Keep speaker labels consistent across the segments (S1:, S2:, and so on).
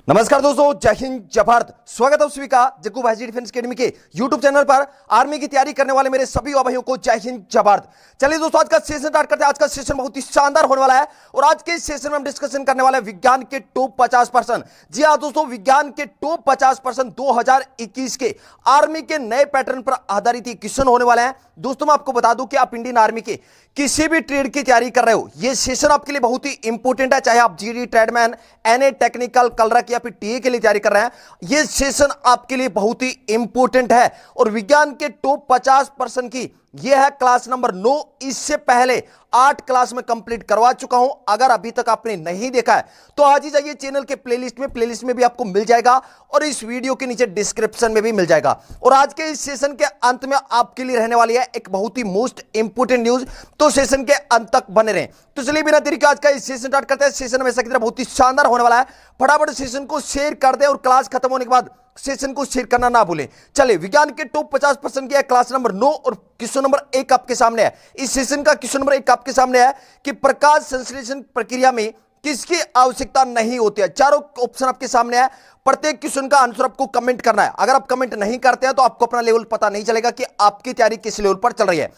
S1: नमस्कार दोस्तों, जय हिंद जय भारत। स्वागत है सभी का जग्गू भाई जी डिफेंस एकेडमी के यूट्यूब चैनल पर। आर्मी की तैयारी करने वाले मेरे सभी भाइयों को जय हिंद जय भारत। चलिए दोस्तों, आज का सेशन स्टार्ट करते हैं। आज का सेशन बहुत ही शानदार होने वाला है और आज के इस सेशन में हम डिस्कशन करने वाले हैं विज्ञान के टॉप 50%। जी हां दोस्तों, विज्ञान के टॉप 50% 2021 के आर्मी के नए पैटर्न पर आधारित ये क्वेश्चन होने वाले हैं। दोस्तों मैं आपको बता दूं कि आप इंडियन आर्मी के किसी भी ट्रेड की तैयारी कर रहे हो, यह सेशन आपके लिए बहुत ही इंपॉर्टेंट है। चाहे आप GD, tradesman, NA, technical, clerk या फिर टीए के लिए तैयारी कर रहे हैं, यह सेशन आपके लिए बहुत ही इंपॉर्टेंट है। और विज्ञान के टॉप 50% की यह है क्लास नंबर 9। इससे पहले 8 क्लास में कंप्लीट करवा चुका हूं। अगर अभी तक आपने नहीं देखा है तो आज ही जाइए चैनल के प्लेलिस्ट में भी आपको मिल जाएगा और इस वीडियो के नीचे डिस्क्रिप्शन में भी मिल जाएगा। और आज के इस सेशन के अंत में आपके लिए रहने वाली है एक बहुत ही मोस्ट इंपोर्टेंट न्यूज, तो सेशन के अंत तक बने रहें। तो चलिए बिना देरी के आज का इस सेशन स्टार्ट करते हैं। सेशन हमेशा की तरह बहुत ही शानदार होने वाला है। फटाफट सेशन को शेयर कर दें और क्लास खत्म होने के बाद सेशन को शेयर करना ना भूलें। चलिए, विज्ञान के टॉप 50% की है क्लास नंबर 9 और क्वेश्चन नंबर 1 आपके सामने है। इस सेशन का क्वेश्चन नंबर 1 आपके सामने है कि प्रकाश संश्लेषण प्रक्रिया में किसकी आवश्यकता नहीं होती है। चारों ऑप्शन आपके सामने है। प्रत्येक क्वेश्चन का आंसर आपको कमेंट करना है। अगर आप कमेंट नहीं करते हैं तो आपको अपना लेवल पता नहीं चलेगा कि आपकी तैयारी किस लेवल पर चल रही है।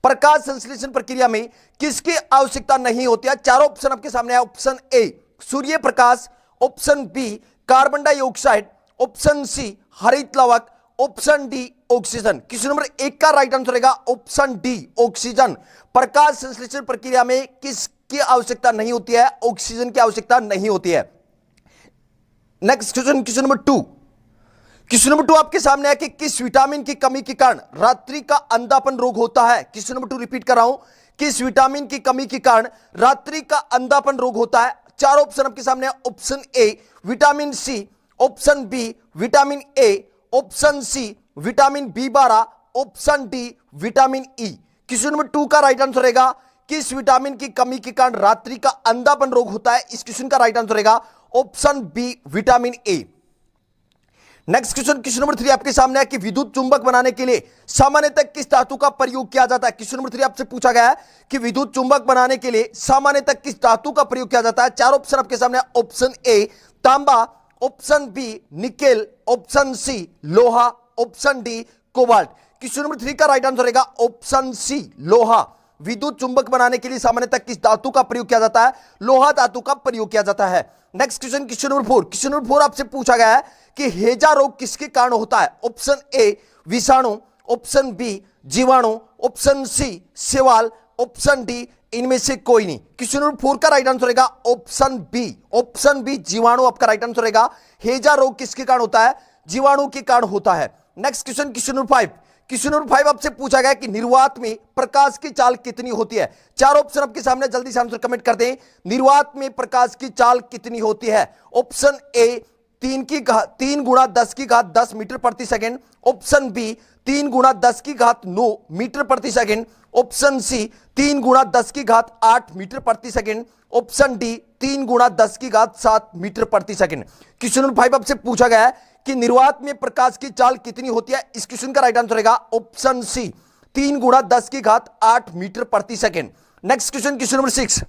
S1: प्रकाश संश्लेषण प्रक्रिया में किसकी आवश्यकता नहीं होती है। चारों ऑप्शन आपके सामने है। ऑप्शन ए सूर्य प्रकाश, option B carbon dioxide, option C हरित लवक, option D oxygen. Question number 1 का राइट आंसर रहेगा ऑप्शन डी ऑक्सीजन। प्रकाश संश्लेषण प्रक्रिया में किसकी आवश्यकता नहीं होती है? ऑक्सीजन की आवश्यकता नहीं होती है। Next question, question number 2। Question number 2 आपके सामने है कि किस विटामिन की कमी के कारण रात्रि का अंधापन रोग होता है। क्वेश्चन नंबर 2 रिपीट कर रहा हूं, किस विटामिन की कमी के कारण रात्रि का अंधापन रोग होता है। चार ऑप्शन आपके सामने है। Option A vitamin C, option B vitamin A, option C vitamin बी12, option D vitamin E. Question number 2 का राइट आंसर रहेगा किस विटामिन की कमी के कारण रात्रि का अंधापन रोग होता है। इस क्वेश्चन का राइट आंसर रहेगा option B vitamin A. Next question, question number 3 आपके सामने है कि विद्युत चुंबक बनाने के लिए सामान्यतः किस धातु का प्रयोग किया जाता है। क्वेश्चन नंबर 3 आपसे पूछा गया है कि विद्युत चुंबक बनाने के लिए सामान्यतः किस धातु का प्रयोग किया जाता है। चार ऑप्शन आपके सामने है। ऑप्शन ए तांबा, option B nickel, option C लोहा, option D cobalt. Question number 3 का राइट आंसर रहेगा ऑप्शन सी लोहा। विद्युत चुंबक बनाने के लिए सामान्यतः किस धातु का प्रयोग किया जाता है? लोहा धातु का प्रयोग किया जाता है। Next question, question number 4। Question number 4 आपसे पूछा गया है कि हैजा रोग किसके कारण होता है। ऑप्शन ए विषाणु, ऑप्शन बी जीवाणु, ऑप्शन सी शैवाल, ऑप्शन डी इनमें से कोई नहीं। क्वेश्चन नंबर 4 का राइट आंसर रहेगा ऑप्शन बी जीवाणु आपका राइट आंसर रहेगा। हैजा रोग किसके कारण होता है? जीवाणु के कारण होता है। Next question, question number 5। Question number 5 आपसे पूछा गया कि निर्वात में प्रकाश की चाल कितनी होती है। चार ऑप्शन आपके सामने, जल्दी से आंसर कमेंट कर दें। निर्वात में प्रकाश की चाल कितनी होती है? ऑप्शन ए 3 गुणा 10 की घात 10 मीटर प्रति सेकंड, ऑप्शन बी 3 गुणा 10 की घात 9 मीटर प्रति सेकंड, ऑप्शन सी 3 गुणा 10 की घात 8 मीटर प्रति सेकंड, ऑप्शन डी 3 गुणा 10 की घात 7 मीटर प्रति सेकंड। क्वेश्चन नंबर 5 आपसे पूछा गया है कि निर्वात में प्रकाश की चाल कितनी होती है। इस क्वेश्चन का राइट आंसर रहेगा ऑप्शन सी 3 गुणा 10 की घात 8 मीटर प्रति second. Next question, question number 6।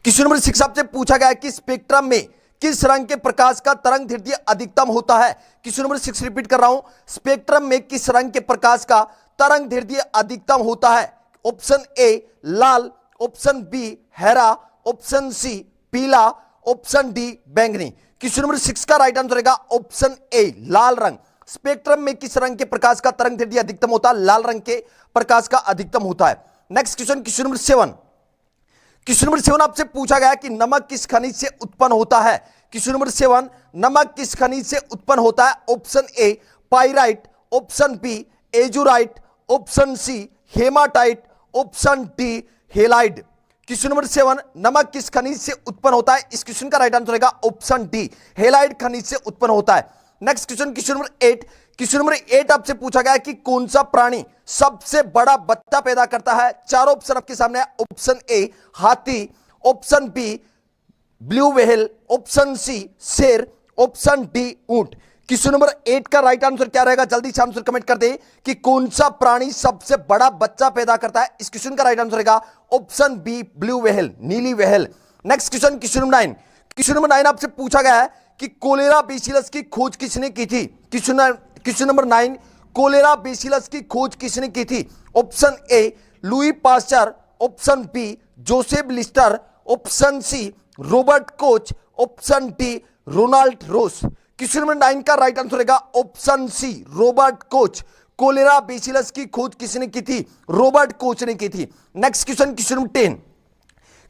S1: Question number 6 आपसे पूछा गया है कि स्पेक्ट्रम में किस रंग के प्रकाश का तरंग दैर्ध्य अधिकतम होता है। क्वेश्चन नंबर 6 रिपीट कर रहा हूं, स्पेक्ट्रम में किस रंग के प्रकाश का तरंग दैर्ध्य अधिकतम होता है। ऑप्शन ए लाल, ऑप्शन बी हरा, ऑप्शन सी पीला, ऑप्शन डी बैंगनी। क्वेश्चन नंबर 6 का राइट आंसर रहेगा ऑप्शन ए लाल रंग। स्पेक्ट्रम में किस रंग के प्रकाश का तरंग दैर्ध्य अधिकतम होता है? लाल रंग के प्रकाश का अधिकतम होता है। Next question, question number 7। Question number 7 आपसे पूछा गया कि नमक किस खनिज से उत्पन्न होता है। क्वेश्चन नंबर 7 नमक किस खनिज से उत्पन्न होता है। Option A pyrite, option B azurite, option C haematite, option D halide. Question number 7 नमक किस खनिज से उत्पन्न होता है। इस क्वेश्चन का राइट आंसर रहेगा ऑप्शन डी हेलाइड खनिज से उत्पन्न होता है। Next question, question number 8। Question number 8 आपसे पूछा गया है कि कौन सा प्राणी सबसे बड़ा बच्चा पैदा करता है। चारों ऑप्शन आपके सामने है। ऑप्शन ए हाथी, option B blue whale, option C शेर, ऑप्शन डी ऊंट। क्वेश्चन नंबर 8 का राइट आंसर क्या रहेगा? जल्दी से आंसर कमेंट कर दे कि कौन सा प्राणी सबसे बड़ा बच्चा पैदा करता है। इस क्वेश्चन का राइट आंसर रहेगा ऑप्शन बी ब्लू व्हेल, नीली whale. Next question, question number 9। Question number 9 आपसे पूछा गया है कि कोलेरा बेसिलस की खोज किसने की थी? क्वेश्चन नंबर 9, कोलेरा बेसिलस की खोज किसने की थी? Option A Louis Pasteur, option B Joseph Lister, option C Robert Koch, option D Ronald Ross. Question number 9 का राइट आंसर रहेगा option C Robert Koch. Cholera bacillus की खोज किसने की थी? रॉबर्ट कोच ने की थी। Next question number 10।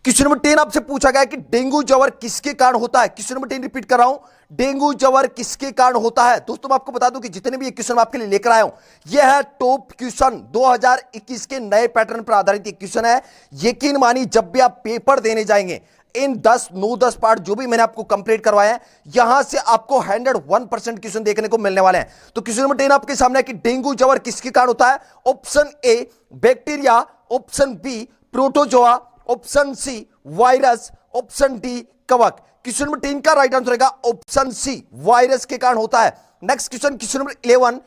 S1: Question number 10 आपसे पूछा गया कि डेंगू ज्वर किसके कारण होता है? क्वेश्चन नंबर 10 रिपीट कर रहा हूं, डेंगू ज्वर किसके कारण होता है? दोस्तों मैं आपको बता दूं कि जितने भी ये क्वेश्चन आपके लिए लेकर आया हूं, यह है टॉप क्वेश्चन 2021 के नए पैटर्न पर आधारित एक क्वेश्चन है। यकीन मानिए जब भी आप पेपर देने जाएंगे, इन 9-10 पार्ट जो भी मैंने आपको कंप्लीट करवाया है, यहां से आपको 101% क्वेश्चन देखने को मिलने वाले हैं। तो क्वेश्चन नंबर 10 आपके सामने है कि डेंगू ज्वर किसके कारण होता है? Option A bacteria, option B protozoa, option C virus, option D कवक। क्वेश्चन नंबर 10 का राइट आंसर रहेगा ऑप्शन सी वायरस के कारण होता है। नेक्स्ट क्वेश्चन नंबर 11,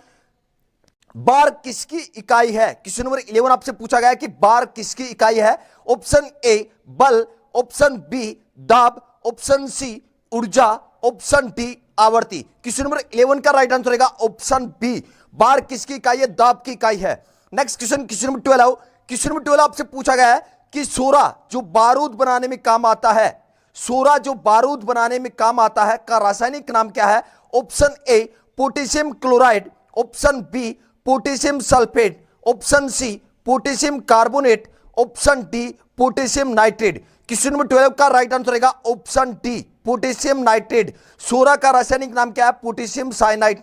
S1: बार किसकी इकाई है? क्वेश्चन नंबर 11 आपसे पूछा गया कि बार किसकी इकाई है? ऑप्शन ए बल, ऑप्शन बी दाब, ऑप्शन सी ऊर्जा, ऑप्शन डी आवर्ती। क्वेश्चन नंबर 11 का राइट आंसर रहेगा ऑप्शन बी, बार किसकी इकाई है? दाब की इकाई है। Next question number 12। Question number 12 आपसे पूछा गया है कि सोरा जो बारूद बनाने में काम आता है, सोरा जो बारूद बनाने में काम आता है का रासायनिक नाम क्या है? Option A potassium chloride, option B potassium sulphate, option C potassium carbonate, option D potassium nitrate. Question number 12 का राइट आंसर रहेगा ऑप्शन डी पोटेशियम नाइट्रेट। सोरा का रासायनिक नाम क्या है? पोटेशियम साइनाइड,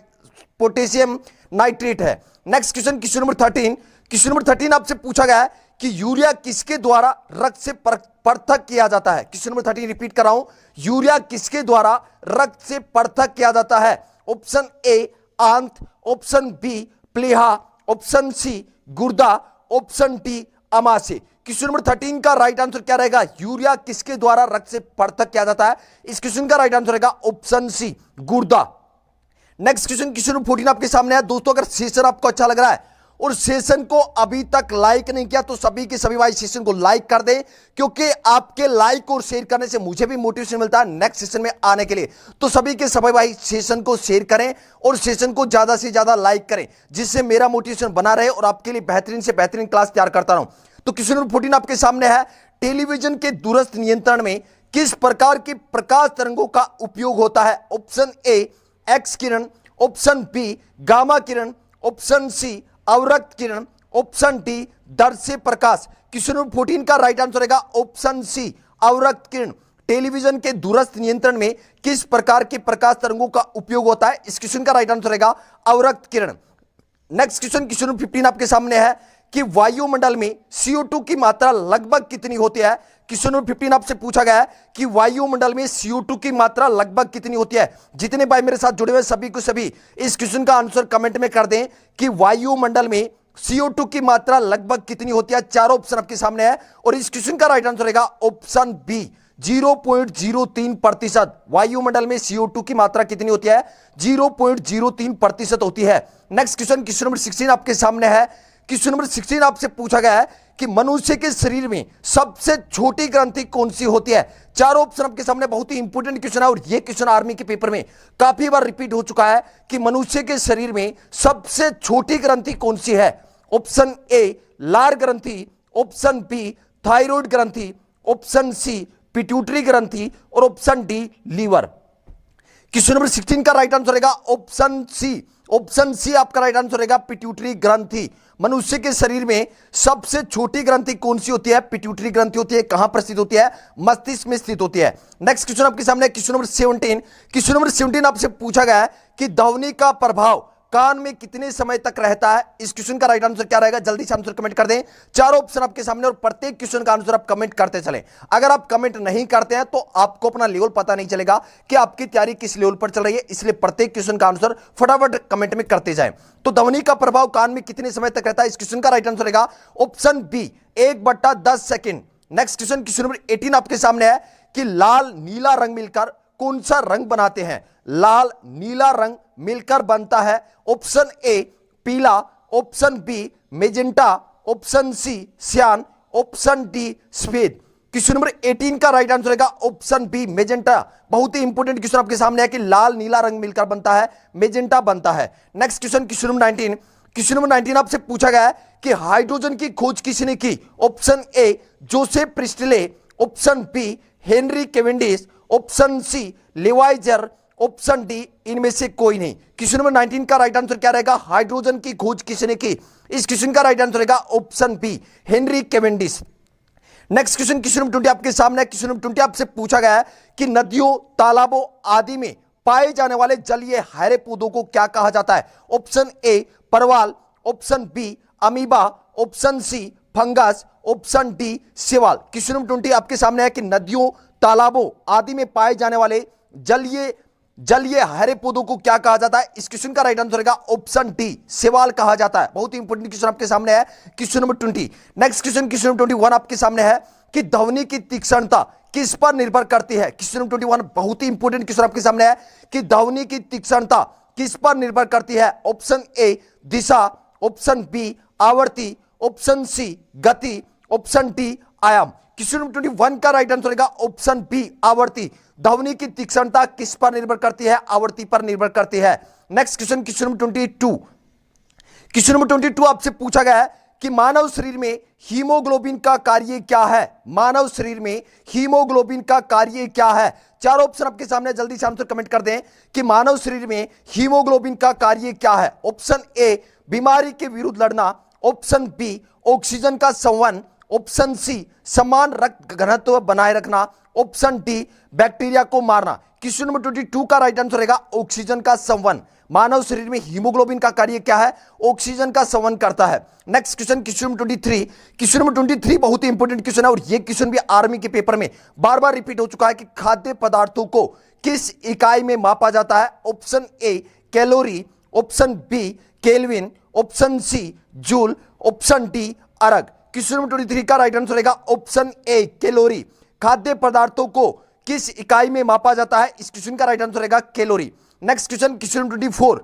S1: पोटेशियम नाइट्रेट है। Next question number 13। Question number 13 आपसे पूछा गया है कि यूरिया किसके द्वारा रक्त से पृथक किया जाता है? क्वेश्चन नंबर 13 रिपीट कर रहा हूं, यूरिया किसके द्वारा रक्त से पृथक किया जाता है? ऑप्शन ए आंत, ऑप्शन बी प्लीहा, ऑप्शन सी गुर्दा, ऑप्शन डी अमाशय। क्वेश्चन नंबर 13 का राइट आंसर क्या रहेगा? यूरिया किसके द्वारा रक्त से पृथक किया जाता है? इस क्वेश्चन का राइट आंसर रहेगा ऑप्शन सी गुर्दा। नेक्स्ट क्वेश्चन नंबर 14 आपके सामने है। दोस्तों अगर सेशन आपको अच्छा लग रहा है और सेशन को अभी तक लाइक नहीं किया तो सभी के सभी भाई सेशन को लाइक कर दें, क्योंकि आपके लाइक और शेयर करने से मुझे भी मोटिवेशन मिलता है नेक्स्ट सेशन में आने के लिए। तो सभी के सभी भाई सेशन को शेयर करें और सेशन को ज्यादा से ज्यादा लाइक करें, जिससे मेरा मोटिवेशन बना रहे और आपके लिए बेहतरीन से बेहतरीन क्लास तैयार करता रहूं। तो क्वेश्चन नंबर 14 आपके सामने है, टेलीविजन के दूरस्थ नियंत्रण में किस प्रकार के प्रकाश तरंगों का उपयोग होता है? ऑप्शन ए एक्स किरण, ऑप्शन बी गामा किरण, ऑप्शन सी अवरक्त किरण, ऑप्शन डी दर्श्य प्रकाश। क्वेश्चन नंबर 14 का राइट आंसर रहेगा ऑप्शन सी अवरक्त किरण। टेलीविजन के दूरस्थ नियंत्रण में किस प्रकार के प्रकाश तरंगों का उपयोग होता है? इस क्वेश्चन का राइट आंसर रहेगा अवरक्त किरण। नेक्स्ट क्वेश्चन नंबर 15 आपके सामने है कि वायुमंडल में CO2 की मात्रा लगभग कितनी होती है? क्वेश्चन नंबर 15 आपसे पूछा गया है कि वायुमंडल में CO2 की मात्रा लगभग कितनी होती है। जितने भाई मेरे साथ जुड़े हुए सभी को सभी इस क्वेश्चन का आंसर कमेंट में कर दें कि वायुमंडल में CO2 की मात्रा लगभग कितनी होती है। चारों ऑप्शन आपके सामने है और इस क्वेश्चन का राइट आंसर रहेगा ऑप्शन बी 0.03%। वायुमंडल में CO2 की मात्रा कितनी होती है? 0.03% होती है। नेक्स्ट क्वेश्चन नंबर 16 आपके सामने है। क्वेश्चन नंबर 16 आपसे पूछा गया है कि मनुष्य के शरीर में सबसे छोटी ग्रंथि कौन सी होती है? चारों ऑप्शन आपके सामने, बहुत ही इंपॉर्टेंट क्वेश्चन है और यह क्वेश्चन आर्मी के पेपर में काफी बार रिपीट हो चुका है कि मनुष्य के शरीर में सबसे छोटी ग्रंथि कौन सी है? ऑप्शन ए लार ग्रंथि, ऑप्शन बी थायराइड ग्रंथि, ऑप्शन सी पिट्यूटरी ग्रंथि और option D liver. Question number 16 का राइट आंसर रहेगा ऑप्शन सी। ऑप्शन सी आपका राइट आंसर रहेगा पिट्यूटरी ग्रंथि। मनुष्य के शरीर में सबसे छोटी ग्रंथि कौन सी होती है? पिट्यूटरी ग्रंथि होती है। कहां पर स्थित होती है? मस्तिष्क में स्थित होती है। नेक्स्ट क्वेश्चन आपके सामने क्वेश्चन नंबर 17। क्वेश्चन नंबर 17 आपसे पूछा गया है कि ध्वनि का प्रभाव कान में कितने समय तक रहता है? इस क्वेश्चन का राइट आंसर क्या रहेगा? जल्दी से आंसर कमेंट कर दें। चारों ऑप्शन आपके सामने और प्रत्येक क्वेश्चन का आंसर आप कमेंट करते चलें। अगर आप कमेंट नहीं करते हैं तो आपको अपना लेवल पता नहीं चलेगा कि आपकी तैयारी किस लेवल पर चल रही है, इसलिए प्रत्येक क्वेश्चन का आंसर फटाफट कमेंट में करते जाएं। तो ध्वनि का प्रभाव कान में कितने समय तक रहता है? इस क्वेश्चन का राइट आंसर रहेगा option B 1/10 second. Next question number 18 आपके सामने है कि लाल नीला रंग मिलकर कौन सा रंग बनाते हैं? लाल नीला रंग मिलकर बनता है ऑप्शन ए पीला, option B magenta, option C cyan, option D सफेद। क्वेश्चन नंबर 18 का राइट आंसर रहेगा ऑप्शन बी मेजेंटा। बहुत ही इंपॉर्टेंट क्वेश्चन आपके सामने है कि लाल नीला रंग मिलकर बनता है मेजेंटा बनता है। Next question, question number 19। Question number 19 आपसे पूछा गया है कि हाइड्रोजन की खोज किसने की? Option A Joseph Priestley, option B Henry Cavendish, option C Lavoisier, option D इनमें से कोई नहीं। क्वेश्चन नंबर 19 का राइट आंसर क्या रहेगा? हाइड्रोजन की खोज किसने की? इस क्वेश्चन का राइट आंसर रहेगा option B Henry Cavendish. Next question, question number 20 आपके सामने है। क्वेश्चन नंबर 20 आपसे पूछा गया है कि नदियों, तालाबों आदि में पाए जाने वाले जलीय हरे पौधों को क्या कहा जाता है? ऑप्शन ए परवाल, option B amoeba, option C fungus, option D शैवाल। क्वेश्चन नंबर 20 आपके सामने है कि नदियों, तालाबों आदि में पाए जाने वाले जलीय हरे पौधों को क्या कहा जाता है? इस क्वेश्चन का राइट आंसर रहेगा ऑप्शन डी शैवाल कहा जाता है। बहुत ही इंपॉर्टेंट क्वेश्चन आपके सामने है question number 20। Next question, question number 21 आपके सामने है कि ध्वनि की तीक्ष्णता किस पर निर्भर करती है? क्वेश्चन नंबर 21 बहुत ही इंपॉर्टेंट क्वेश्चन आपके सामने है कि ध्वनि की तीक्ष्णता किस पर निर्भर करती है? ऑप्शन ए दिशा, ऑप्शन बी आवृत्ति, ऑप्शन सी गति, ऑप्शन डी आयाम। क्वेश्चन नंबर 21 का राइट आंसर रहेगा ऑप्शन बी आवृत्ति। ध्वनि की तीक्ष्णता किस पर निर्भर करती है? आवृत्ति पर निर्भर करती है। Next question, question number 22। Question number 22 आपसे पूछा गया है कि मानव शरीर में हीमोग्लोबिन का कार्य क्या है? मानव शरीर में हीमोग्लोबिन का कार्य क्या है? चार ऑप्शन आपके सामने, जल्दी से आंसर कमेंट कर दें कि मानव शरीर में हीमोग्लोबिन का कार्य क्या है। ऑप्शन ए बीमारी के विरुद्ध लड़ना, ऑप्शन बी ऑक्सीजन का संवहन, ऑप्शन सी समान रक्त घनत्व बनाए रखना, ऑप्शन डी बैक्टीरिया को मारना। क्वेश्चन नंबर 22 का राइट आंसर रहेगा ऑक्सीजन का संवहन। मानव शरीर में हीमोग्लोबिन का कार्य क्या है? ऑक्सीजन का संवहन करता है। Next question, question number 23। Question number 23 बहुत ही इंपॉर्टेंट क्वेश्चन है और यह क्वेश्चन भी आर्मी के पेपर में बार बार रिपीट हो चुका है कि खाद्य पदार्थों को किस इकाई में मापा जाता है? Option A calorie, option B kelvin, option C joule, option D erg. Question number 23 का राइट आंसर रहेगा ऑप्शन ए कैलोरी। खाद्य पदार्थों को किस इकाई में मापा जाता है? इस क्वेश्चन का राइट आंसर रहेगा calorie. Next question, question number 24।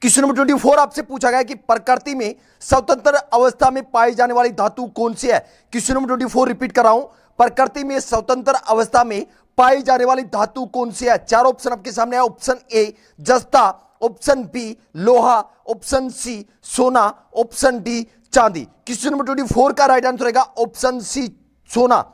S1: Question number 24 आपसे पूछा गया कि प्रकृति में स्वतंत्र अवस्था में पाई जाने वाली धातु कौन सी है? क्वेश्चन नंबर 24 रिपीट कर रहा हूं, प्रकृति में स्वतंत्र अवस्था में पाई जाने वाली धातु कौन सी है? चार ऑप्शन आपके सामने है। ऑप्शन ए जस्ता, ऑप्शन बी लोहा, ऑप्शन सी सोना, ऑप्शन डी चांदी। क्वेश्चन नंबर 24 का राइट आंसर रहेगा ऑप्शन सी सोना।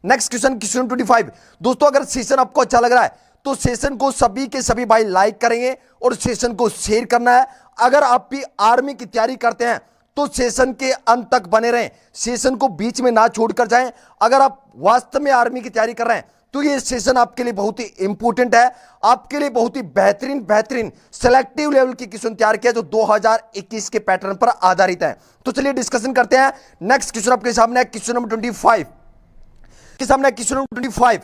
S1: Next question, question number 25। दोस्तों अगर सेशन आपको अच्छा लग रहा है तो सेशन को सभी के सभी भाई लाइक करेंगे और सेशन को शेयर करना है। अगर आप भी आर्मी की तैयारी करते हैं तो सेशन के अंत तक बने रहें, सेशन को बीच में ना छोड़कर जाएं। अगर आप वास्तव में आर्मी की तैयारी कर रहे हैं तो ये सेशन आपके लिए बहुत ही इंपॉर्टेंट है, आपके लिए बहुत ही बेहतरीन सेलेक्टिव लेवल की क्वेश्चन तैयार किया जो 2021 के पैटर्न पर आधारित है। तो चलिए डिस्कशन करते हैं। नेक्स्ट क्वेश्चन आपके सामने है क्वेश्चन नंबर 25 के सामने। क्वेश्चन नंबर 25,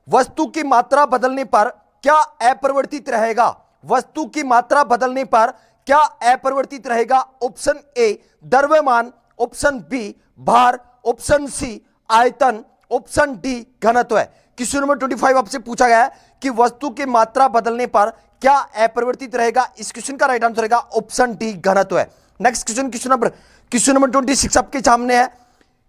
S1: वस्तु की मात्रा बदलने पर क्या अपरिवर्तित रहेगा? वस्तु की मात्रा बदलने पर क्या अपरिवर्तित रहेगा? ऑप्शन ए द्रव्यमान, ऑप्शन बी भार, ऑप्शन सी आयतन, ऑप्शन डी घनत्व। क्वेश्चन नंबर 25 आपसे पूछा गया है कि वस्तु की मात्रा बदलने पर क्या अपरिवर्तित रहेगा? इस क्वेश्चन का राइट आंसर रहेगा ऑप्शन डी घनत्व। नेक्स्ट क्वेश्चन, क्वेश्चन नंबर 26 आपके सामने है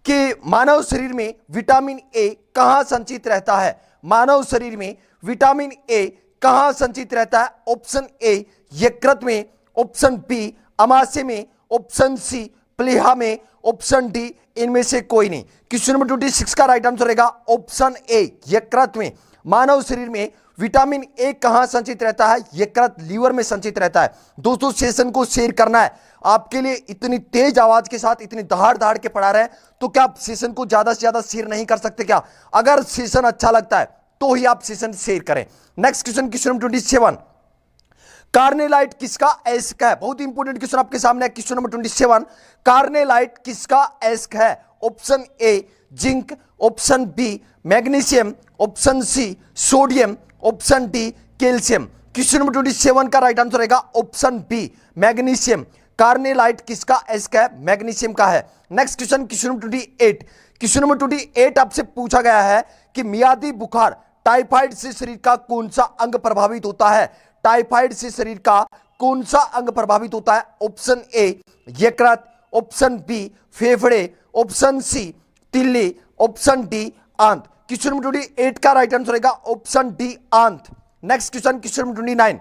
S1: कि मानव शरीर में विटामिन ए कहां संचित रहता है? मानव शरीर में विटामिन ए कहां संचित रहता है? ऑप्शन ए यकृत में, ऑप्शन बी अमाशय में, ऑप्शन सी प्लीहा में, ऑप्शन डी इनमें से कोई नहीं। क्वेश्चन नंबर 26 का राइट आंसर रहेगा ऑप्शन ए यकृत में। मानव शरीर में विटामिन ए कहां संचित रहता है? यकृत लीवर में संचित रहता है। दोस्तों सेशन को शेयर करना है। आपके लिए इतनी तेज आवाज के साथ इतनी दहाड़ के पढ़ा रहे हैं तो क्या आप सेशन को ज्यादा से ज्यादा शेयर नहीं कर सकते क्या? अगर सेशन अच्छा लगता है तो ही आप सेशन शेयर करें। Next question, question number 27, carnallite किसका अयस्क है? बहुत इंपॉर्टेंट क्वेश्चन आपके सामने है। क्वेश्चन नंबर 27, कार्नेलाइट किसका अयस्क है? Option A zinc, option B magnesium, option C sodium, option D calcium. Question number 27 का राइट आंसर रहेगा ऑप्शन बी मैग्नीशियम। कार्नेलाइट किसका अयस्क है? मैग्नीशियम का है। Next question, question number 28। Question number 28 आपसे पूछा गया है कि मियादी बुखार टाइफाइड से शरीर का कौन सा अंग प्रभावित होता है? टाइफाइड से शरीर का कौन सा अंग प्रभावित होता है? ऑप्शन ए यकृत, ऑप्शन बी फेफड़े, ऑप्शन सी तिल्ली, ऑप्शन डी आंत। क्वेश्चन नंबर 28 का राइट आंसर रहेगा ऑप्शन डी आंत। नेक्स्ट क्वेश्चन, क्वेश्चन नंबर 29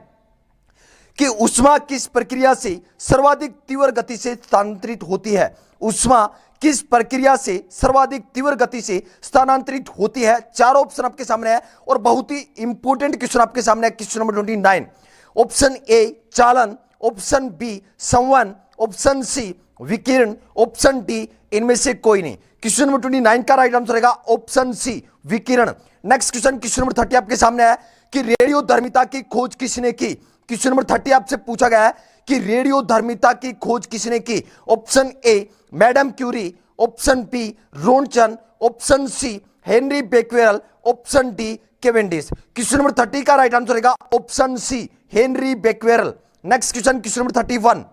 S1: कि ऊष्मा किस प्रक्रिया से सर्वाधिक तीव्र गति से स्थानांतरित होती है? ऊष्मा किस प्रक्रिया से सर्वाधिक तीव्र गति से स्थानांतरित होती है? चार ऑप्शन आपके सामने है और बहुत ही इंपॉर्टेंट क्वेश्चन आपके सामने है। क्वेश्चन नंबर 29, ऑप्शन ए चालन, ऑप्शन बी संवहन, ऑप्शन सी विकिरण, ऑप्शन डी इनमें से कोई नहीं। क्वेश्चन नंबर 29 का राइट आंसर रहेगा ऑप्शन सी विकिरण। नेक्स्ट क्वेश्चन, क्वेश्चन नंबर 30 आपके सामने है कि रेडियोधर्मिता की खोज किसने की? क्वेश्चन नंबर 30 आपसे पूछा गया है कि रेडियोधर्मिता की खोज किसने की? Option A Madame Curie, option B Roentgen, option C Henry Becquerel, option D Cavendish. Question number 30 का राइट आंसर रहेगा option C Henry Becquerel. Next question, question number 31,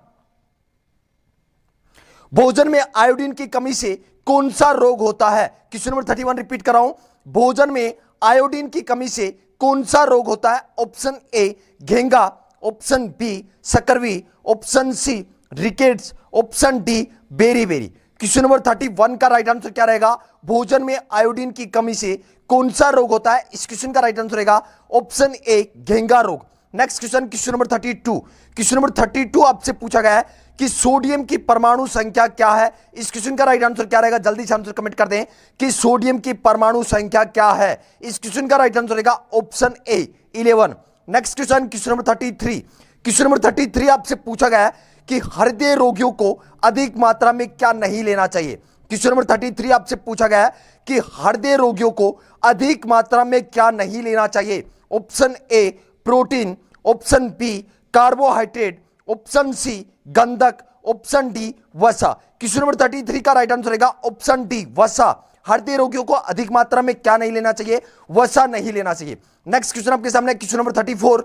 S1: भोजन में आयोडीन की कमी से कौन सा रोग होता है? क्वेश्चन नंबर 31 रिपीट कर रहा हूं, भोजन में आयोडीन की कमी से कौन सा रोग होता है? ऑप्शन ए घेंगा, option B scurvy, option C rickets, option D beriberi. Question number 31 का राइट आंसर क्या रहेगा? भोजन में आयोडीन की कमी से कौन सा रोग होता है? इस क्वेश्चन का राइट आंसर रहेगा ऑप्शन ए घेंगा रोग। Next question, question number 32, question number 32 आपसे पूछा गया है कि सोडियम की परमाणु संख्या क्या है? इस क्वेश्चन का राइट आंसर क्या रहेगा? जल्दी से आंसर कमेंट कर दें कि सोडियम की परमाणु संख्या क्या है। इस क्वेश्चन का राइट आंसर रहेगा ऑप्शन ए 11। Next question, question number 33, question number 33 आपसे पूछा गया है कि हृदय रोगियों को अधिक मात्रा में क्या नहीं लेना चाहिए? क्वेश्चन नंबर 33 आपसे पूछा गया है कि हृदय रोगियों को अधिक मात्रा में क्या नहीं लेना चाहिए? Option A protein, option B carbohydrate, option C गंधक, ऑप्शन डी वसा। क्वेश्चन नंबर 33 का राइट आंसर रहेगा ऑप्शन डी वसा। हृदय रोगियों को अधिक मात्रा में क्या नहीं लेना चाहिए? वसा नहीं लेना चाहिए। नेक्स्ट क्वेश्चन आपके सामने क्वेश्चन नंबर 34,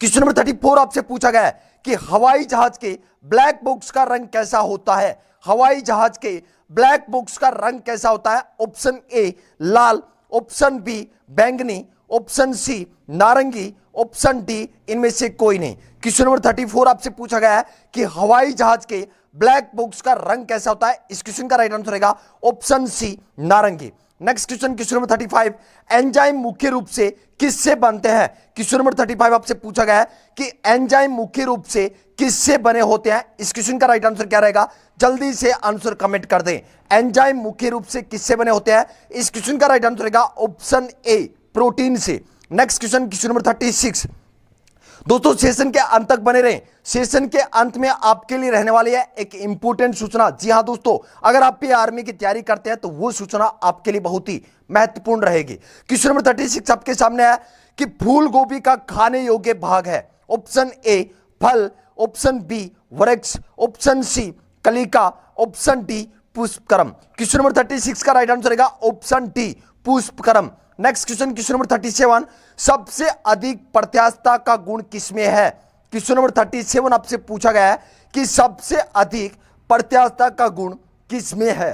S1: क्वेश्चन नंबर 34 आपसे पूछा गया है कि हवाई जहाज के ब्लैक बॉक्स का रंग कैसा होता है? हवाई जहाज के ब्लैक बॉक्स का रंग कैसा होता है? ऑप्शन ए लाल, ऑप्शन बी बैंगनी, ऑप्शन सी नारंगी, ऑप्शन डी इनमें से कोई नहीं। क्वेश्चन नंबर 34 आपसे पूछा गया है कि हवाई जहाज के ब्लैक बॉक्स का रंग कैसा होता है? इस क्वेश्चन का राइट आंसर रहेगा ऑप्शन सी नारंगी। Next question, question number 35, enzyme मुख्य रूप से किससे बनते हैं? क्वेश्चन नंबर 35 आपसे पूछा गया है कि एंजाइम मुख्य रूप से किससे बने होते हैं? इस क्वेश्चन का राइट आंसर क्या रहेगा? जल्दी से आंसर कमेंट कर दें। एंजाइम मुख्य रूप से किससे बने होते हैं? इस क्वेश्चन का राइट आंसर रहेगा ऑप्शन ए प्रोटीन से। नेक्स्ट क्वेश्चन, क्वेश्चन नंबर 36, दोस्तों सेशन के अंत तक बने रहें। सेशन के अंत में आपके लिए रहने वाली है एक इंपॉर्टेंट सूचना। जी हां दोस्तों, अगर आप भी आर्मी की तैयारी करते हैं तो वो सूचना आपके लिए बहुत ही महत्वपूर्ण रहेगी। क्वेश्चन नंबर 36 आपके सामने है कि फूल गोभी का खाने योग्य भाग है? ऑप्शन ए फल, ऑप्शन बी वृक्ष, ऑप्शन सी कलिका, ऑप्शन डी पुष्पक्रम। क्वेश्चन नंबर 36 का राइट आंसर रहेगा ऑप्शन डी पुष्पक्रम। नेक्स्ट क्वेश्चन, क्वेश्चन नंबर 37, सबसे अधिक प्रत्यास्थता का गुण किसमें है? क्वेश्चन नंबर 37 आपसे पूछा गया है कि सबसे अधिक प्रत्यास्थता का गुण किसमें है?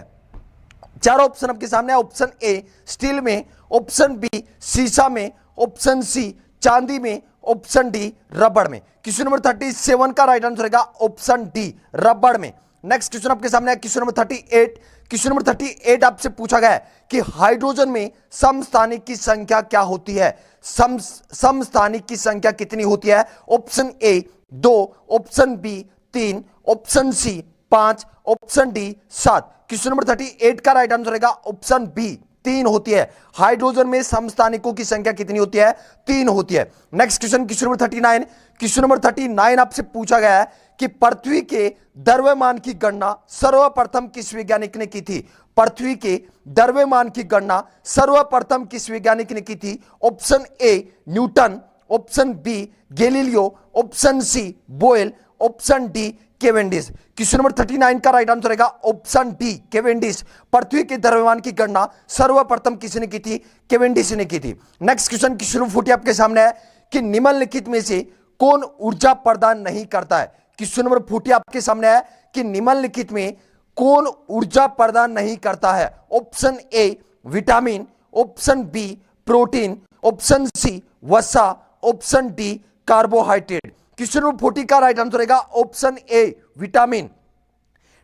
S1: चार ऑप्शन आपके सामने है। ऑप्शन ए स्टील में, ऑप्शन बी शीशा में, ऑप्शन सी चांदी में, ऑप्शन डी रबड़ में। क्वेश्चन नंबर 37 का राइट आंसर रहेगा ऑप्शन डी रबड़ में। नेक्स्ट क्वेश्चन आपके सामने है क्वेश्चन नंबर 38, क्वेश्चन नंबर 38 आपसे पूछा गया है कि हाइड्रोजन में समस्थानिक की संख्या क्या होती है? समस्थानिक की संख्या कितनी होती है? Option A 2, option B 3, option C 5, option D 7। Question number 38 का राइट आंसर रहेगा ऑप्शन बी 3 होती है। हाइड्रोजन में समस्थानिकों की संख्या कितनी होती है? 3 होती है। Next question, question number 39, question number 39 आपसे पूछा गया है कि पृथ्वी के द्रव्यमान की गणना सर्वप्रथम किस वैज्ञानिक ने की थी? पृथ्वी के द्रव्यमान की गणना सर्वप्रथम किस वैज्ञानिक ने की थी? Option A Newton, option B Galileo, option C Boyle, option D Cavendish. Question number 39 का राइट आंसर रहेगा ऑप्शन डी केवेंडिश। पृथ्वी के द्रव्यमान की गणना सर्वप्रथम किसने की थी? केवेंडिश ने की थी। नेक्स्ट क्वेश्चन, क्वेश्चन नंबर 40 आपके सामने है कि निम्नलिखित में से कौन ऊर्जा प्रदान नहीं करता है? क्वेश्चन नंबर 40 आपके सामने है कि निम्नलिखित में कौन ऊर्जा प्रदान नहीं करता है? Option A vitamin, option B protein, option C वसा, option D carbohydrate. Question number 40 का राइट आंसर रहेगा option A vitamin.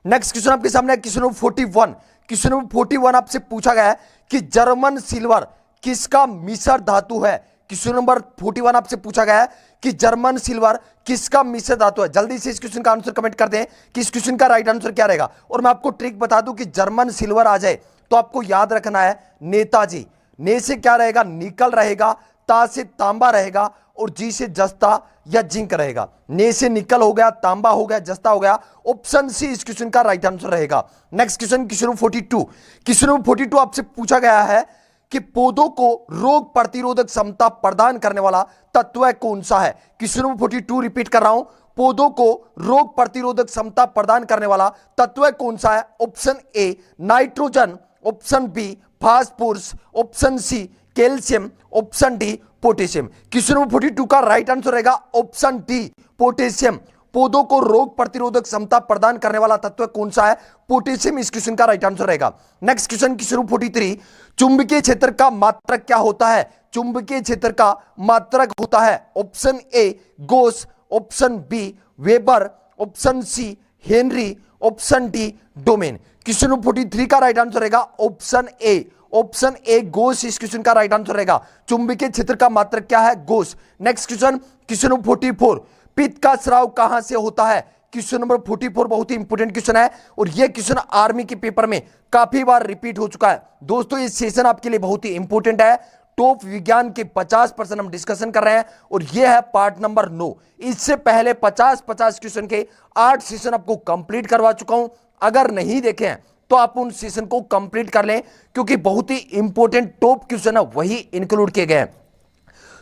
S1: Next question आपके सामने है क्वेश्चन नंबर 41, क्वेश्चन नंबर 41 आपसे पूछा गया है कि जर्मन सिल्वर किसका मिश्र धातु है। क्वेश्चन नंबर 41 आपसे पूछा गया है कि जर्मन सिल्वर किसका मिश्र धातु है। जल्दी से इस क्वेश्चन का आंसर कमेंट कर दें कि इस क्वेश्चन का राइट आंसर क्या रहेगा। और मैं आपको ट्रिक बता दूं कि जर्मन सिल्वर आ जाए तो आपको याद रखना है नेताजी। ने से क्या रहेगा, निकल रहेगा, ता से तांबा रहेगा और जी से जस्ता या जिंक रहेगा। ने से निकल हो गया, तांबा हो गया, जस्ता हो गया। ऑप्शन सी इस क्वेश्चन का राइट आंसर रहेगा। Next question, question number 42। Question number 42 आपसे पूछा गया है कि पौधों को रोग प्रतिरोधक क्षमता प्रदान करने वाला तत्व कौन सा है। क्वेश्चन नंबर 42 रिपीट कर रहा हूं, पौधों को रोग प्रतिरोधक क्षमता प्रदान करने वाला तत्व कौन सा है। Option A nitrogen, option B phosphorus, option C calcium, option D potassium. Question number 42 का राइट आंसर रहेगा ऑप्शन डी पोटेशियम। पौधों को रोग प्रतिरोधक क्षमता प्रदान करने वाला तत्व कौन सा है, पोटेशियम इस क्वेश्चन का राइट आंसर रहेगा। Next question, question number 43। चुंबकीय क्षेत्र का मात्रक क्या होता है। चुंबकीय क्षेत्र का मात्रक होता है option A gauss, option B weber, option C henry, option D domain. Question number 43 का राइट आंसर रहेगा option A. Option A gauss इस क्वेश्चन का राइट आंसर रहेगा। चुंबकीय क्षेत्र का मात्रक क्या है, gauss. Next question, question number 44। पित्त का स्राव कहां से होता है। क्वेश्चन नंबर 44 बहुत ही इंपॉर्टेंट क्वेश्चन है और यह क्वेश्चन आर्मी के पेपर में काफी बार रिपीट हो चुका है। दोस्तों ये सेशन आपके लिए बहुत ही इंपॉर्टेंट है। टॉप विज्ञान के 50% हम डिस्कशन कर रहे हैं और यह है पार्ट नंबर 9। इससे पहले 50-50 क्वेश्चन के 8 सेशन आपको कंप्लीट करवा चुका हूं। अगर नहीं देखे हैं तो आप उन सेशन को कंप्लीट कर लें क्योंकि बहुत ही इंपॉर्टेंट टॉप क्वेश्चन है वही इंक्लूड किए गए हैं।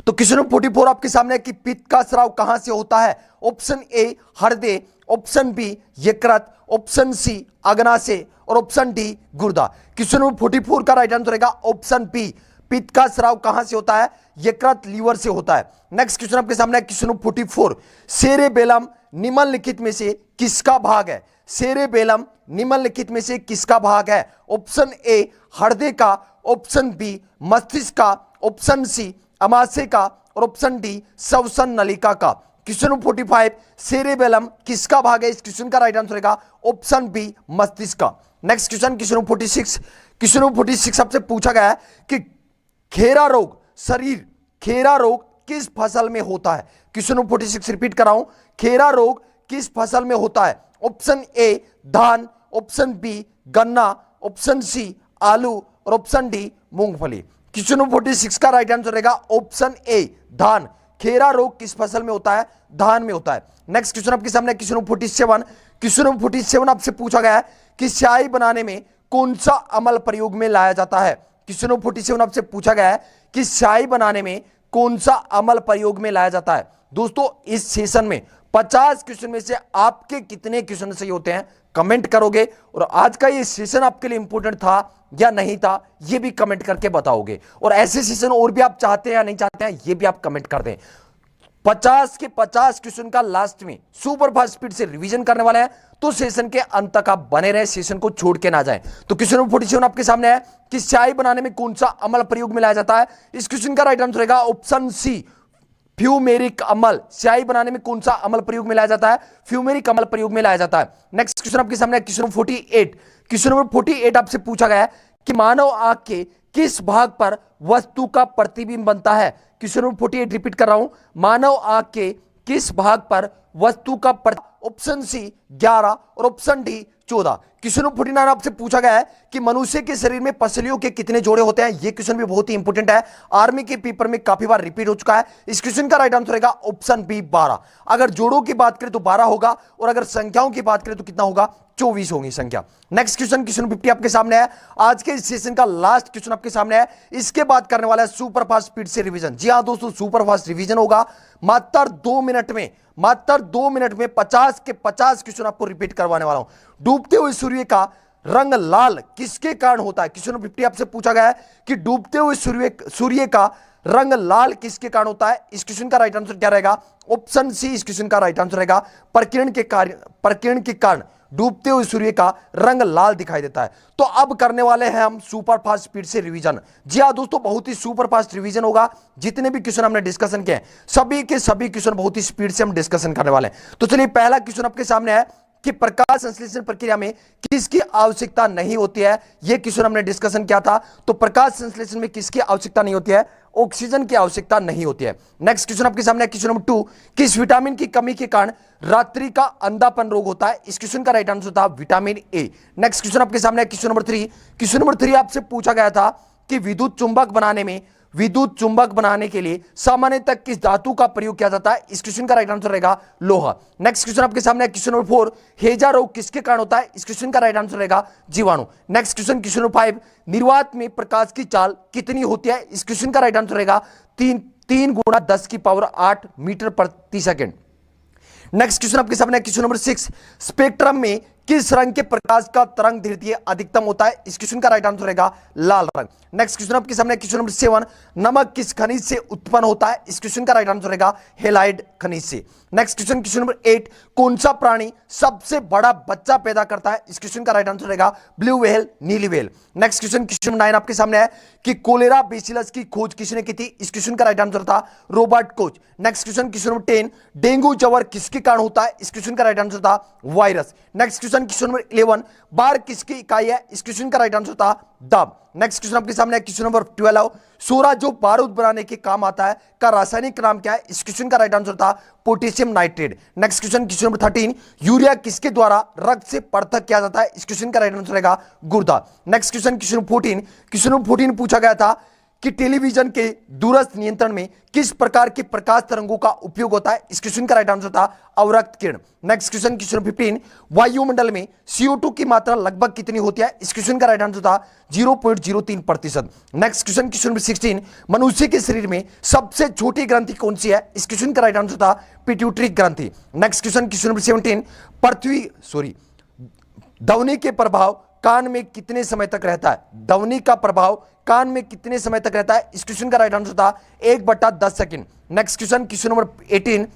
S1: तो क्वेश्चन नंबर 44 आपके सामने है कि पित्त का स्राव कहां से होता है। ऑप्शन ए हृदय, ऑप्शन बी यकृत, ऑप्शन सी अग्नाशय और ऑप्शन डी गुर्दा। क्वेश्चन नंबर 44 का राइट आंसर रहेगा ऑप्शन बी। पित्त का स्राव कहां से होता है, यकृत लीवर से होता है। नेक्स्ट क्वेश्चन आपके सामने है क्वेश्चन नंबर 44। सेरेबेलम निम्नलिखित में से किसका भाग है। सेरेबेलम निम्नलिखित में से किसका भाग है। ऑप्शन ए हृदय का, ऑप्शन बी मस्तिष्क का, ऑप्शन सी अमाशय का और ऑप्शन डी श्वसन नलिका का। क्वेश्चन नंबर 45 सेरेबेलम किसका भाग है। इस क्वेश्चन का राइट आंसर रहेगा ऑप्शन बी मस्तिष्क का। Next question, question number 46। Question number 46 आपसे पूछा गया है कि खेरा रोग शरीर, खेरा रोग किस फसल में होता है। क्वेश्चन नंबर 46 रिपीट कर रहा हूं, खेरा रोग किस फसल में होता है। ऑप्शन ए धान, ऑप्शन बी गन्ना, ऑप्शन सी आलू और ऑप्शन डी मूंगफली। क्वेश्चन नंबर 46 का राइट आंसर रहेगा ऑप्शन ए धान। खेरा रोग किस फसल में होता है, धान में होता है। नेक्स्ट क्वेश्चन आपके सामने क्वेश्चन नंबर 47। क्वेश्चन नंबर 47 आपसे पूछा गया है कि स्याही बनाने में कौन सा अमल प्रयोग में लाया जाता है। क्वेश्चन नंबर 47 आपसे पूछा गया है कि स्याही बनाने में कौन सा अमल प्रयोग में लाया जाता है। दोस्तों इस सेशन में 50 क्वेश्चन में से आपके कितने क्वेश्चन सही होते हैं कमेंट करोगे और आज का ये सेशन आपके लिए इंपॉर्टेंट था या नहीं था ये भी कमेंट करके बताओगे। और ऐसे सेशन और भी आप चाहते हैं या नहीं चाहते हैं ये भी आप कमेंट कर दें। 50 के 50 क्वेश्चन का लास्ट में सुपर फास्ट स्पीड से रिवीजन करने वाले हैं तो सेशन के अंत तक आप बने रहे, सेशन को छोड़ के ना जाएं। तो क्वेश्चन नंबर 47 आपके सामने है कि स्याही बनाने में कौन सा अमल प्रयोग में लाया जाता है। इस क्वेश्चन का राइट आंसर रहेगा ऑप्शन सी फ्यूमेरिक अमल। स्याही बनाने में कौन सा अमल प्रयोग में लाया जाता है, फ्यूमेरिक अमल प्रयोग में लाया जाता है। नेक्स्ट क्वेश्चन आपके सामने क्वेश्चन नंबर 48। क्वेश्चन नंबर 48 आपसे पूछा गया है कि मानव आंख के किस भाग पर वस्तु का प्रतिबिंब बनता है। क्वेश्चन नंबर 48 रिपीट कर रहा हूं, मानव आंख के किस भाग पर वस्तु का ऑप्शन सी 11 और ऑप्शन डी 14। क्वेश्चन नंबर 49 आपसे पूछा गया है कि मनुष्य के शरीर में पसलियों के कितने जोड़े होते हैं। यह क्वेश्चन भी बहुत ही इंपॉर्टेंट है, आर्मी के पेपर में काफी बार रिपीट हो चुका है। इस क्वेश्चन का राइट आंसर रहेगा ऑप्शन बी 12। अगर जोड़ों की बात करें तो 12 होगा और अगर संख्याओं की बात करें तो कितना होगा, 24 होगी संख्या। नेक्स्ट क्वेश्चन, क्वेश्चन 50 आपके सामने है। आज के इस सेशन का लास्ट क्वेश्चन आपके सामने है। इसके बाद करने वाला है सुपर फास्ट स्पीड से रिवीजन। जी हां दोस्तों, सुपर फास्ट रिवीजन होगा मात्र 2 मिनट में, मात्र 2 मिनट में 50 के 50 क्वेश्चन आपको रिपीट करवाने वाला हूं। डूबते हुए सूर्य का रंग लाल किसके कारण होता है। क्वेश्चन 50 आपसे पूछा गया है कि डूबते हुए सूर्य का रंग लाल किसके कारण होता है। इस क्वेश्चन का राइट आंसर क्या रहेगा, ऑप्शन सी इस क्वेश्चन का राइट आंसर रहेगा प्रकीर्ण के कारण डूबते हुए सूर्य का रंग लाल दिखाई देता है। तो अब करने वाले हैं हम सुपर फास्ट स्पीड से रिवीजन। जी हां दोस्तों, बहुत ही सुपर फास्ट रिवीजन होगा। जितने भी क्वेश्चन हमने डिस्कशन किए सभी के सभी क्वेश्चन बहुत ही स्पीड से हम डिस्कशन करने वाले हैं। तो चलिए पहला क्वेश्चन आपके सामने है कि प्रकाश संश्लेषण प्रक्रिया में किसकी आवश्यकता नहीं होती है, यह क्वेश्चन हमने डिस्कशन किया था। तो प्रकाश संश्लेषण में किसकी आवश्यकता नहीं होती है, ऑक्सीजन की आवश्यकता नहीं होती है। नेक्स्ट क्वेश्चन आपके सामने क्वेश्चन नंबर 2, किस विटामिन की कमी के कारण रात्रि का अंधापन रोग होता है, इस क्वेश्चन का राइट आंसर था विटामिन ए। नेक्स्ट क्वेश्चन आपके सामने क्वेश्चन नंबर 3, क्वेश्चन नंबर 3 आपसे पूछा गया था कि विद्युत चुंबक बनाने के लिए सामान्यतः किस धातु का प्रयोग किया जाता है, इस क्वेश्चन का राइट आंसर रहेगा लोहा। नेक्स्ट क्वेश्चन आपके सामने क्वेश्चन नंबर 4, हैजा रोग किसके कारण होता है, इस क्वेश्चन का राइट आंसर रहेगा जीवाणु। नेक्स्ट क्वेश्चन क्वेश्चन नंबर 5, निर्वात में प्रकाश की चाल कितनी होती है, इस क्वेश्चन का राइट आंसर रहेगा 3 गुणा 10 की पावर 8 मीटर प्रति सेकेंड। नेक्स्ट क्वेश्चन आपके सामने क्वेश्चन नंबर 6, स्पेक्ट्रम में किस रंग के प्रकाश का तरंग दैर्ध्य अधिकतम होता है, इस क्वेश्चन का राइट आंसर रहेगा लाल रंग। नेक्स्ट क्वेश्चन आपके सामने क्वेश्चन नंबर 7, नमक किस खनिज से उत्पन्न होता है, इस क्वेश्चन का राइट आंसर रहेगा हैलाइड खनिज से। नेक्स्ट क्वेश्चन क्वेश्चन नंबर 8, कौन सा प्राणी सबसे बड़ा बच्चा पैदा करता है, इस क्वेश्चन का राइट आंसर रहेगा ब्लू व्हेल, नीली whale. Next question question number 9 आपके सामने है कि कोलेरा बेसिलस की खोज किसने की थी, इस क्वेश्चन का राइट आंसर था Robert Koch. Next question question number 10, dengue ज्वर किसके कारण होता है, इस क्वेश्चन का राइट आंसर था virus. Next question question number 11, बार किसकी इकाई है, इस क्वेश्चन का राइट आंसर था दाब। नेक्स्ट क्वेश्चन आपके सामने क्वेश्चन नंबर 12, सोरा जो बारूद बनाने के काम आता है का रासायनिक नाम क्या है, इस क्वेश्चन का राइट आंसर था potassium nitrate. Next question question number 13, urea किसके द्वारा रक्त से पृथक किया जाता है, इस क्वेश्चन का राइट आंसर रहेगा गुर्दा। नेक्स्ट क्वेश्चन क्वेश्चन नंबर 14 पूछा गया था कि टेलीविजन के दूरस्थ नियंत्रण में किस प्रकार के प्रकाश तरंगों का उपयोग होता है, इस क्वेश्चन का राइट आंसर था अवरक्त किरण। नेक्स्ट क्वेश्चन क्वेश्चन 15, वायुमंडल में CO2 की मात्रा लगभग कितनी होती है, इस क्वेश्चन का राइट आंसर था 0.03%। नेक्स्ट क्वेश्चन क्वेश्चन नंबर 16, मनुष्य के शरीर में सबसे छोटी ग्रंथि कौन सी है, इस क्वेश्चन का राइट आंसर था पिट्यूटरी ग्रंथि। नेक्स्ट क्वेश्चन क्वेश्चन नंबर 17, ध्वनि के प्रभाव कान में कितने समय तक रहता है, ध्वनि का प्रभाव कान में कितने समय तक रहता है, इस क्वेश्चन का राइट आंसर था 1/10 second. Next question question number 18,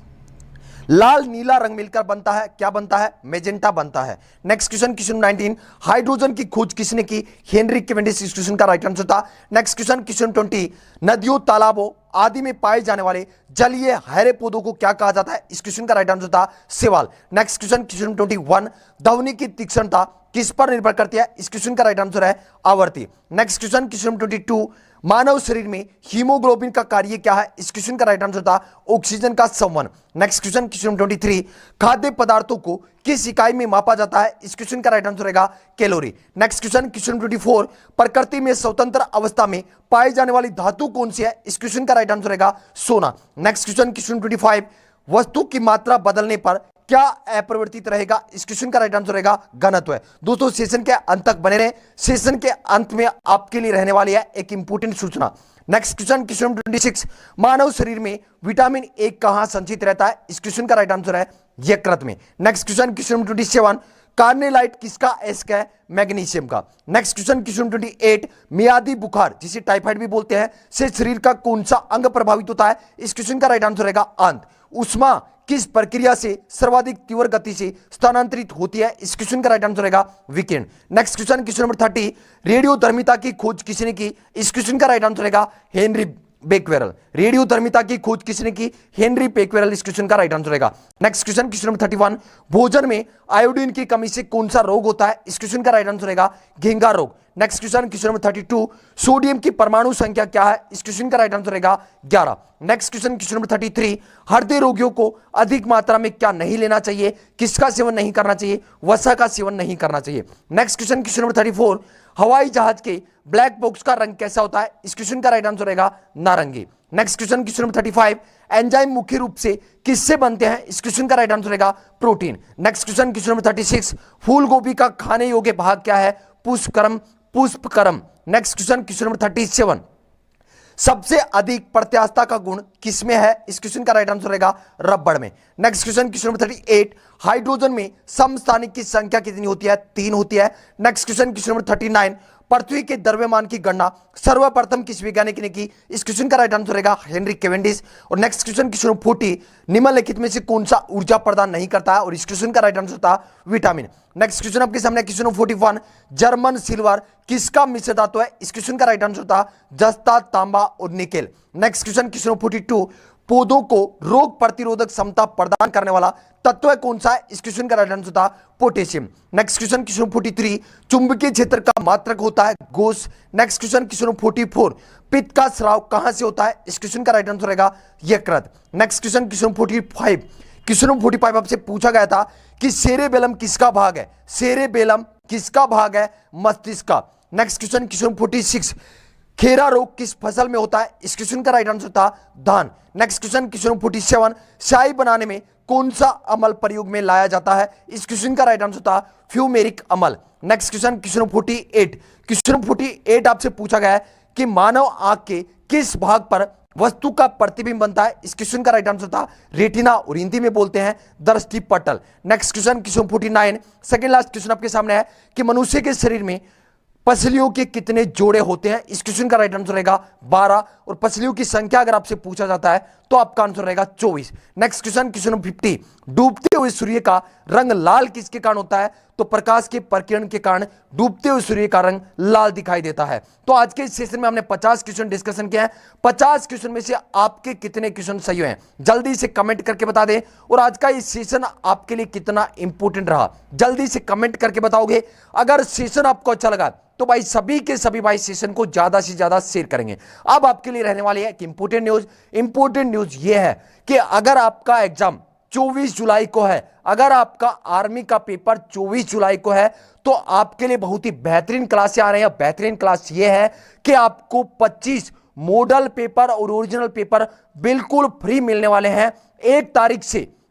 S1: लाल नीला रंग मिलकर बनता है, क्या बनता है, मेजेंटा बनता है। नेक्स्ट क्वेश्चन क्वेश्चन 19, हाइड्रोजन की खोज किसने की, हेनरी कैवेंडिश, इस क्वेश्चन का राइट आंसर था। नेक्स्ट क्वेश्चन क्वेश्चन 20, नदियों तालाबों आदि में पाए जाने वाले जलीय हरे पौधों को क्या कहा जाता है, इस क्वेश्चन का राइट आंसर था शैवाल। नेक्स्ट क्वेश्चन क्वेश्चन 21, ध्वनि की तीक्ष्णता किस पर निर्भर करती है, इस क्वेश्चन का राइट आंसर है आवर्ती। नेक्स्ट क्वेश्चन क्वेश्चन 22, मानव शरीर में हीमोग्लोबिन का कार्य क्या है, इस क्वेश्चन का राइट आंसर था ऑक्सीजन का संवहन। नेक्स्ट क्वेश्चन क्वेश्चन 23, खाद्य पदार्थों को किस इकाई में मापा जाता है, इस क्वेश्चन का राइट आंसर रहेगा कैलोरी। नेक्स्ट क्वेश्चन क्वेश्चन 24, प्रकृति में स्वतंत्र अवस्था में पाई जाने वाली धातु कौन सी है, इस क्वेश्चन का राइट आंसर रहेगा सोना। नेक्स्ट क्वेश्चन क्वेश्चन 25, वस्तु की मात्रा बदलने पर क्या अपरिवर्तित रहेगा, इस क्वेश्चन का राइट आंसर रहेगा घनत्व है। दोस्तों सेशन के अंत तक बने रहे, सेशन के अंत में आपके लिए रहने वाली है एक इंपॉर्टेंट सूचना। नेक्स्ट क्वेश्चन क्वेश्चन 26, मानव शरीर में विटामिन ए कहां संचित रहता है, इस क्वेश्चन का राइट आंसर है यकृत में। नेक्स्ट क्वेश्चन क्वेश्चन 27, कार्नेलाइट किसका एस्क है, मैग्नीशियम का। नेक्स्ट क्वेश्चन क्वेश्चन 28, मियादी बुखार जिसे टाइफाइड भी बोलते हैं से शरीर का कौन सा अंग प्रभावित होता है, इस क्वेश्चन का राइट आंसर रहेगा आंत। उष्मा किस प्रक्रिया से सर्वाधिक तीव्र गति से स्थानांतरित होती है, इस क्वेश्चन का राइट आंसर रहेगा विकिरण। नेक्स्ट क्वेश्चन क्वेश्चन नंबर 30, रेडियोधर्मिता की खोज किसने की, इस क्वेश्चन का राइट आंसर रहेगा हेनरी बेक्वेरल। रेडियोधर्मिता की खोज किसने की, हेनरी बेक्वेरल, इस क्वेश्चन का राइट आंसर रहेगा। नेक्स्ट क्वेश्चन क्वेश्चन नंबर 31, भोजन में आयोडीन की कमी से कौन सा रोग होता है, इस क्वेश्चन का राइट आंसर रहेगा घेंगा रोग। Next question question number 32, sodium की परमाणु संख्या क्या है, इस क्वेश्चन का राइट आंसर रहेगा 11। नेक्स्ट क्वेश्चन क्वेश्चन नंबर 33, हृदय रोगियों को अधिक मात्रा में क्या नहीं लेना चाहिए, किसका सेवन नहीं करना चाहिए, वसा का सेवन नहीं करना चाहिए। नेक्स्ट क्वेश्चन क्वेश्चन नंबर 34, हवाई जहाज के ब्लैक बॉक्स का रंग कैसा होता है, इस क्वेश्चन का राइट आंसर रहेगा नारंगी। Next question question number 35, enzyme मुख्य रूप से किससे बनते हैं, इस क्वेश्चन का राइट आंसर रहेगा protein. Next question question number 36, फूल गोभी का खाने योग्य भाग क्या है, पुष्पक्रम। नेक्स्ट क्वेश्चन क्वेश्चन नंबर 37, सबसे अधिक प्रत्यास्थता का गुण किसमें है, इस क्वेश्चन का राइट आंसर रहेगा रबड़ में। Next question question number 38, hydrogen में समस्थानिक की संख्या कितनी होती है, 3 होती है। नेक्स्ट क्वेश्चन क्वेश्चन नंबर 39, पृथ्वी के द्रव्यमान की गणना सर्वप्रथम किस वैज्ञानिक ने की, इस क्वेश्चन का राइट आंसर रहेगा हेनरी कैवेंडिश। और नेक्स्ट क्वेश्चन क्वेश्चन 40, निम्नलिखित में से कौन सा ऊर्जा प्रदान नहीं करता है, और इस क्वेश्चन का राइट आंसर था विटामिन। नेक्स्ट क्वेश्चन आपके सामने क्वेश्चन 41, जर्मन सिल्वर किसका मिश्र धातु है, इस क्वेश्चन का राइट आंसर था जस्ता, तांबा और निकेल। नेक्स्ट क्वेश्चन क्वेश्चन 42, पौधों को रोग प्रतिरोधक क्षमता प्रदान करने वाला तत्व कौन सा है? इस क्वेश्चन का राइट आंसर था पोटेशियम। नेक्स्ट क्वेश्चन क्वेश्चन 43, चुंबकीय क्षेत्र का मात्रक होता है गोस। नेक्स्ट क्वेश्चन क्वेश्चन 44, पित्त का स्राव कहां से होता है? इस क्वेश्चन का राइट आंसर रहेगा यकृत। नेक्स्ट क्वेश्चन क्वेश्चन 45, क्वेश्चन 45 आपसे पूछा गया था कि सेरेबेलम किसका भाग है? सेरेबेलम किसका भाग है? मस्तिष्क का। नेक्स्ट क्वेश्चन क्वेश्चन 46, खेरा रोग किस फसल में होता है? इस क्वेश्चन का राइट आंसर था धान। नेक्स्ट क्वेश्चन क्वेश्चन 47, चाय बनाने में कौन सा अमल प्रयोग में लाया जाता है? इस क्वेश्चन का राइट आंसर था फ्यूमेरिक अमल। नेक्स्ट क्वेश्चन क्वेश्चन 48, क्वेश्चन 48 आपसे पूछा गया है कि मानव आंख के किस भाग पर वस्तु का प्रतिबिंब बनता है? इस क्वेश्चन का राइट आंसर था रेटिना, और हिंदी में बोलते हैं दृष्टि पटल। Next question question 49, second last question आपके सामने है कि मनुष्य के शरीर में पसलियों के कितने जोड़े होते हैं? इस क्वेश्चन का राइट आंसर रहेगा 12, और पसलियों की संख्या अगर आपसे पूछा जाता है तो आपका आंसर रहेगा 24। नेक्स्ट क्वेश्चन क्वेश्चन 50, डूबते हुए सूर्य का रंग लाल किसके कारण होता है? तो प्रकाश के प्रकीर्णन के कारण डूबते हुए सूर्य का रंग लाल दिखाई देता है। तो आज के इस सेशन में हमने 50 क्वेश्चन डिस्कशन किए हैं। 50 क्वेश्चन में से आपके कितने क्वेश्चन सही हुए हैं जल्दी से कमेंट करके बता दें, और आज का इस सेशन आपके लिए कितना इंपॉर्टेंट रहा जल्दी से कमेंट करके बताओगे। अगर सेशन आपको अच्छा लगा तो भाई सभी के सभी भाई सेशन को ज्यादा से ज्यादा शेयर करेंगे। अब आपके लिए रहने वाली है कि इंपॉर्टेंट न्यूज ये है कि अगर आपका एग्जाम 24 जुलाई को है, अगर आपका आर्मी का पेपर 24 जुलाई को है, तो आपके लिए बहुत ही बेहतरीन क्लास आ रही है। बेहतरीन क्लास ये है कि आपको 25 मॉडल पेपर और ओरिजिनल पेपर बिल्कुल फ्री मिलने वाले हैं।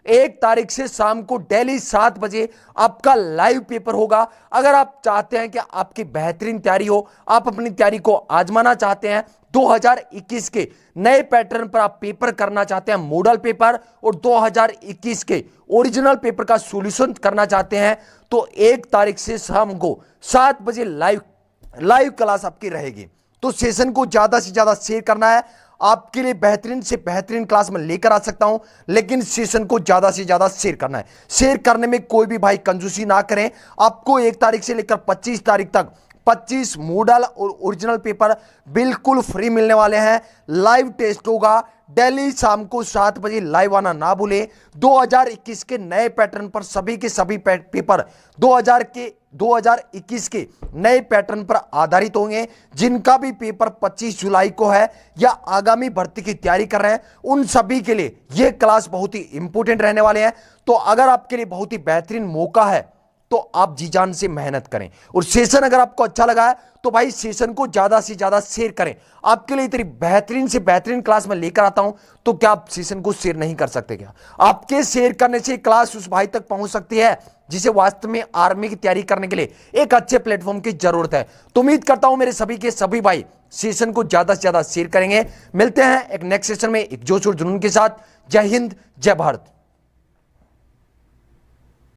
S1: 1 तारीख से शाम को डेली 7 बजे आपका लाइव पेपर होगा। अगर आप चाहते हैं कि आपकी बेहतरीन तैयारी हो, आप अपनी तैयारी को आजमाना चाहते हैं, 2021 के नए पैटर्न पर आप पेपर करना चाहते हैं मॉडल पेपर, और 2021 के ओरिजिनल पेपर का सॉल्यूशन करना चाहते हैं, तो 1 तारीख से शाम को 7 बजे लाइव क्लास आपकी रहेगी। तो सेशन को ज्यादा से ज्यादा शेयर करना है। आपके लिए बेहतरीन से बेहतरीन क्लास में लेकर आ सकता हूं, लेकिन सेशन को ज्यादा से ज्यादा शेयर करना है। शेयर करने में कोई भी भाई कंजूसी ना करें। आपको 1 तारीख से लेकर 25 तारीख तक 25 मॉडल और ओरिजिनल पेपर बिल्कुल फ्री मिलने वाले हैं। लाइव टेस्ट होगा, डेली शाम को 7 बजे लाइव आना ना भूलें। 2021 के नए पैटर्न पर सभी के सभी पेपर 2021 के नए पैटर्न पर आधारित होंगे। जिनका भी पेपर 25 जुलाई को है या आगामी भर्ती की तैयारी कर रहे हैं, उन सभी के लिए यह क्लास बहुत ही इंपॉर्टेंट रहने वाले हैं। तो अगर आपके लिए बहुत ही बेहतरीन मौका है तो आप जी जान से मेहनत करें, और सेशन अगर आपको अच्छा लगा है तो भाई सेशन को ज्यादा से ज्यादा शेयर करें। आपके लिए इतनी बेहतरीन से बेहतरीन क्लास में लेकर आता हूं, तो क्या आप सेशन को शेयर नहीं कर सकते? क्या आपके शेयर करने से क्लास उस भाई तक पहुंच सकती है जिसे वास्तव में आर्मी की तैयारी करने के लिए एक अच्छे प्लेटफॉर्म की जरूरत है? तो उम्मीद करता हूं मेरे सभी के सभी भाई सेशन को ज्यादा से ज्यादा शेयर करेंगे। मिलते हैं एक नेक्स्ट सेशन में एक जोश और जुनून के साथ। जय हिंद, जय भारत।